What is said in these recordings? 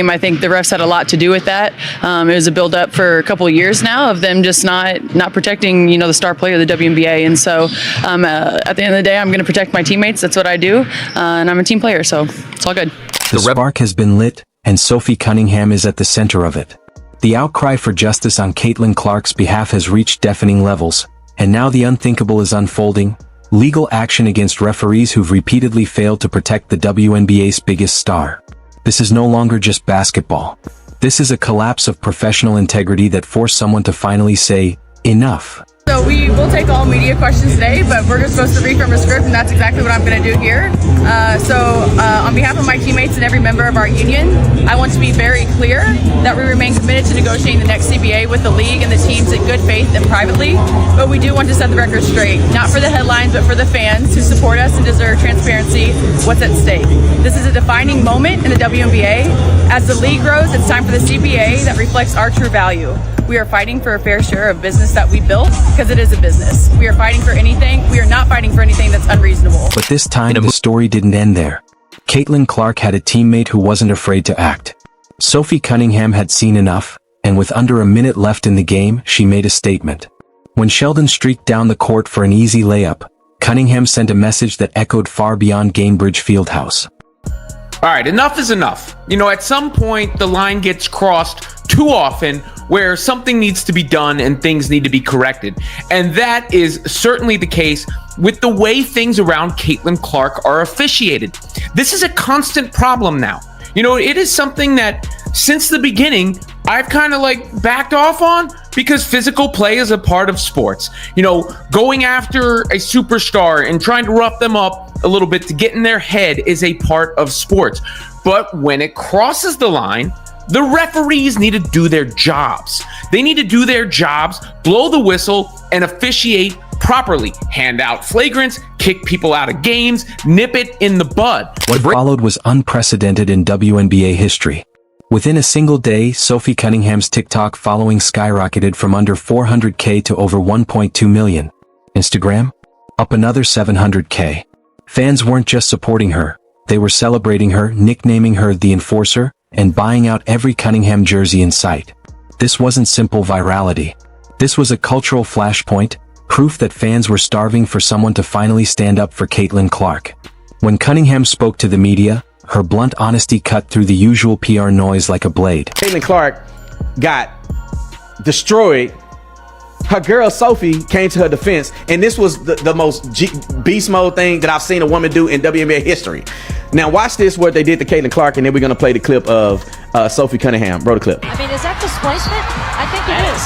I think the refs had a lot to do with that. It was a build-up for a couple of years now of them just not protecting, the star player of the WNBA. And so at the end of the day, I'm going to protect my teammates. That's what I do. And I'm a team player, so it's all good. The spark has been lit, and Sophie Cunningham is at the center of it. The outcry for justice on Caitlin Clark's behalf has reached deafening levels, and now the unthinkable is unfolding: legal action against referees who've repeatedly failed to protect the WNBA's biggest star. This is no longer just basketball. This is a collapse of professional integrity that forced someone to finally say, enough. So we will take all media questions today, but we're just supposed to read from a script, and that's exactly what I'm going to do here. On behalf of my teammates and every member of our union, I want to be very clear that we remain committed to negotiating the next CBA with the league and the teams in good faith and privately, but we do want to set the record straight, not for the headlines, but for the fans who support us and deserve transparency. What's at stake? This is a defining moment in the WNBA. As the league grows, it's time for the CBA that reflects our true value. We are fighting for a fair share of business that we built, because it is a business. We are fighting for anything. We are not fighting for anything that's unreasonable. But this time, the story didn't end there. Caitlin Clark had a teammate who wasn't afraid to act. Sophie Cunningham had seen enough, and with under a minute left in the game, she made a statement. When Sheldon streaked down the court for an easy layup, Cunningham sent a message that echoed far beyond Gainbridge Fieldhouse. All right, enough is enough. At some point, the line gets crossed too often where something needs to be done and things need to be corrected. And that is certainly the case with the way things around Caitlin Clark are officiated. This is a constant problem now. It is something that since the beginning, I've kind of backed off on, because physical play is a part of sports. Going after a superstar and trying to rough them up a little bit to get in their head is a part of sports. But when it crosses the line, the referees need to do their jobs. They need to do their jobs, blow the whistle, and officiate properly. Hand out flagrants, kick people out of games, nip it in the bud. What followed was unprecedented in WNBA history. Within a single day, Sophie Cunningham's TikTok following skyrocketed from under 400K to over 1.2 million. Instagram? Up another 700K. Fans weren't just supporting her, they were celebrating her, nicknaming her the Enforcer, and buying out every Cunningham jersey in sight. This wasn't simple virality. This was a cultural flashpoint, proof that fans were starving for someone to finally stand up for Caitlin Clark. When Cunningham spoke to the media, her blunt honesty cut through the usual PR noise like a blade. Caitlin Clark got destroyed. Her girl Sophie came to her defense, and this was the most beast mode thing that I've seen a woman do in WNBA history. Now watch this, what they did to Caitlin Clark, and then we're going to play the clip of Sophie Cunningham. Roll the clip. Is that displacement? I think it is.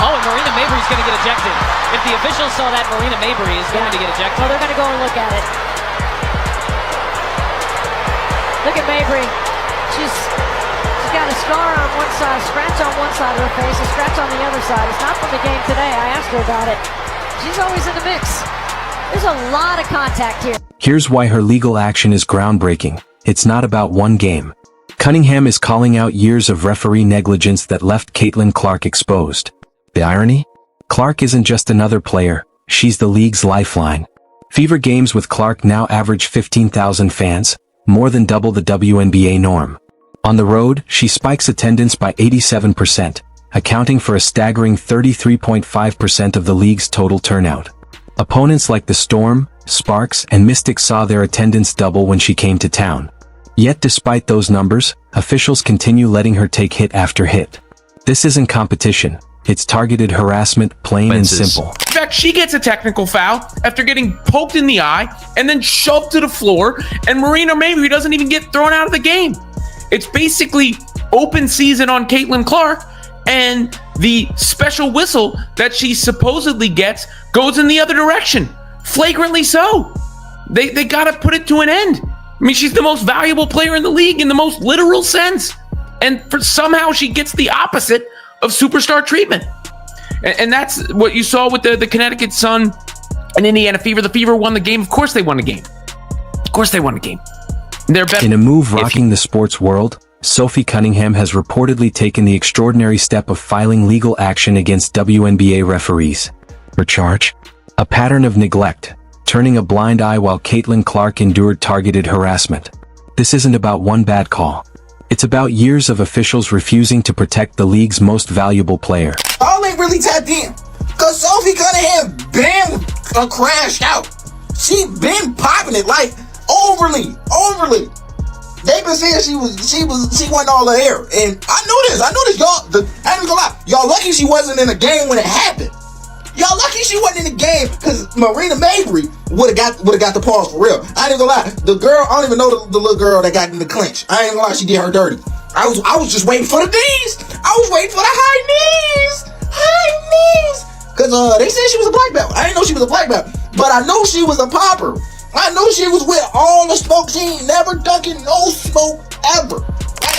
Oh, and Marina Mabry's going to get ejected. If the officials saw that, Marina Mabry is going to get ejected. Well, they're going to go and look at it. Look at Mabry. She's got a scar on one side, a scratch on one side of her face, a scratch on the other side. It's not from the game today. I asked her about it. She's always in the mix. There's a lot of contact here. Here's why her legal action is groundbreaking. It's not about one game. Cunningham is calling out years of referee negligence that left Caitlin Clark exposed. The irony? Clark isn't just another player, she's the league's lifeline. Fever games with Clark now average 15,000 fans, more than double the WNBA norm. On the road, she spikes attendance by 87%, accounting for a staggering 33.5% of the league's total turnout. Opponents like the Storm, Sparks, and Mystics saw their attendance double when she came to town. Yet despite those numbers, officials continue letting her take hit after hit. This isn't competition, it's targeted harassment, plain and simple. In fact, she gets a technical foul after getting poked in the eye and then shoved to the floor, and Marina Mabry doesn't even get thrown out of the game. It's basically open season on Caitlin Clark, and the special whistle that she supposedly gets goes in the other direction. Flagrantly so. They gotta put it to an end. She's the most valuable player in the league in the most literal sense. And somehow she gets the opposite of superstar treatment. And that's what you saw with the Connecticut Sun and Indiana Fever. The Fever won the game. Of course they won the game. Of course they won the game. They're better. In a move rocking the sports world, Sophie Cunningham has reportedly taken the extraordinary step of filing legal action against WNBA referees. Her charge? A pattern of neglect, turning a blind eye while Caitlin Clark endured targeted harassment. This isn't about one bad call. It's about years of officials refusing to protect the league's most valuable player. All ain't really tapped in. Cause Sophie Cunningham been crashed out. She been popping it like overly. They've been saying she wasn't all the air. And I know this, y'all. I ain't gonna lie. Y'all lucky she wasn't in the game when it happened. Y'all lucky she wasn't in the game, because Marina Mabry would have got the pause for real. I ain't gonna lie. The girl, I don't even know the little girl that got in the clinch. I ain't gonna lie, she did her dirty. I was just waiting for the knees. I was waiting for the high knees. Cause they said she was a black belt. I didn't know she was a black belt, but I know she was a popper. I know she was with all the smoke. She ain't never dunking no smoke ever.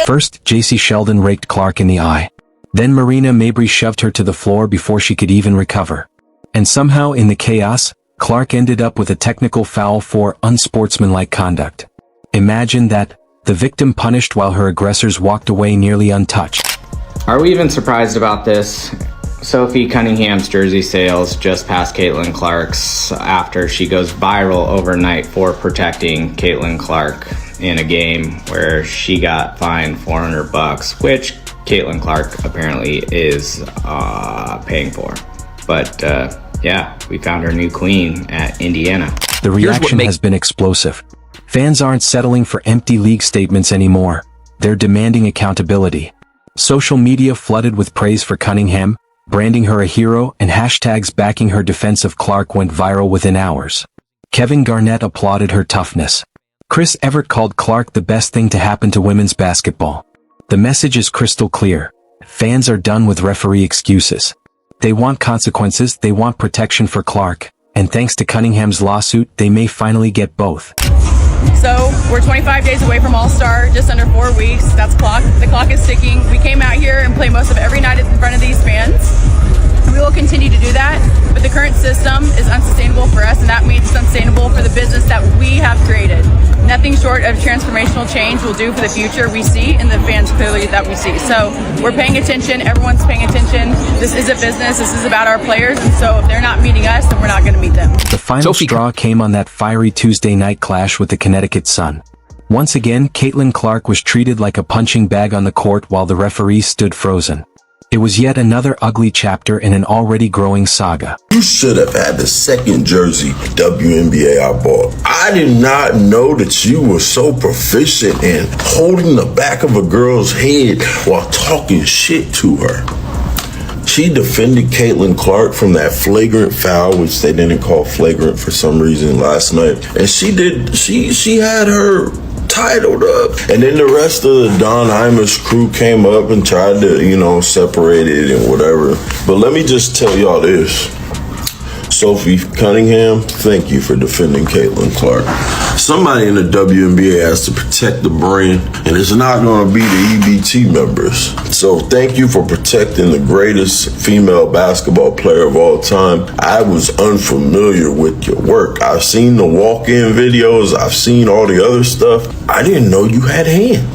First, JC Sheldon raked Clark in the eye. Then Marina Mabry shoved her to the floor before she could even recover. And somehow in the chaos, Clark ended up with a technical foul for unsportsmanlike conduct. Imagine that, the victim punished while her aggressors walked away nearly untouched. Are we even surprised about this? Sophie Cunningham's jersey sales just passed Caitlin Clark's after she goes viral overnight for protecting Caitlin Clark in a game where she got fined $400, which Caitlin Clark apparently is paying for. But yeah, we found our new queen at Indiana. The reaction has been explosive. Fans aren't settling for empty league statements anymore. They're demanding accountability. Social media flooded with praise for Cunningham, branding her a hero, and hashtags backing her defense of Clark went viral within hours. Kevin Garnett applauded her toughness. Chris Evert called Clark the best thing to happen to women's basketball. The message is crystal clear. Fans are done with referee excuses. They want consequences, they want protection for Clark, and thanks to Cunningham's lawsuit, they may finally get both. So we're 25 days away from All-Star, just under 4 weeks. That's the clock is ticking. We came out here and play most of every night in front of these fans. We will continue to do that, but the current system is unsustainable for us, and that means it's unsustainable for the business that we have created. Nothing short of transformational change will do for the future we see, and the fans clearly that we see. So we're paying attention, everyone's paying attention. This is a business, this is about our players, and so if they're not meeting us, then we're not going to meet them. The final straw came on that fiery Tuesday night clash with the Connecticut Sun. Once again, Caitlin Clark was treated like a punching bag on the court while the referees stood frozen. It was yet another ugly chapter in an already growing saga. You should have had the second jersey WNBA I bought. I did not know that you were so proficient in holding the back of a girl's head while talking shit to her. She defended Caitlin Clark from that flagrant foul, which they didn't call flagrant for some reason last night. And she had her titled up. And then the rest of the Don Imus crew came up and tried to, separate it and whatever. But let me just tell y'all this. Sophie Cunningham, thank you for defending Caitlin Clark. Somebody in the WNBA has to protect the brand, and it's not going to be the EBT members. So thank you for protecting the greatest female basketball player of all time. I was unfamiliar with your work. I've seen the walk-in videos. I've seen all the other stuff. I didn't know you had hands.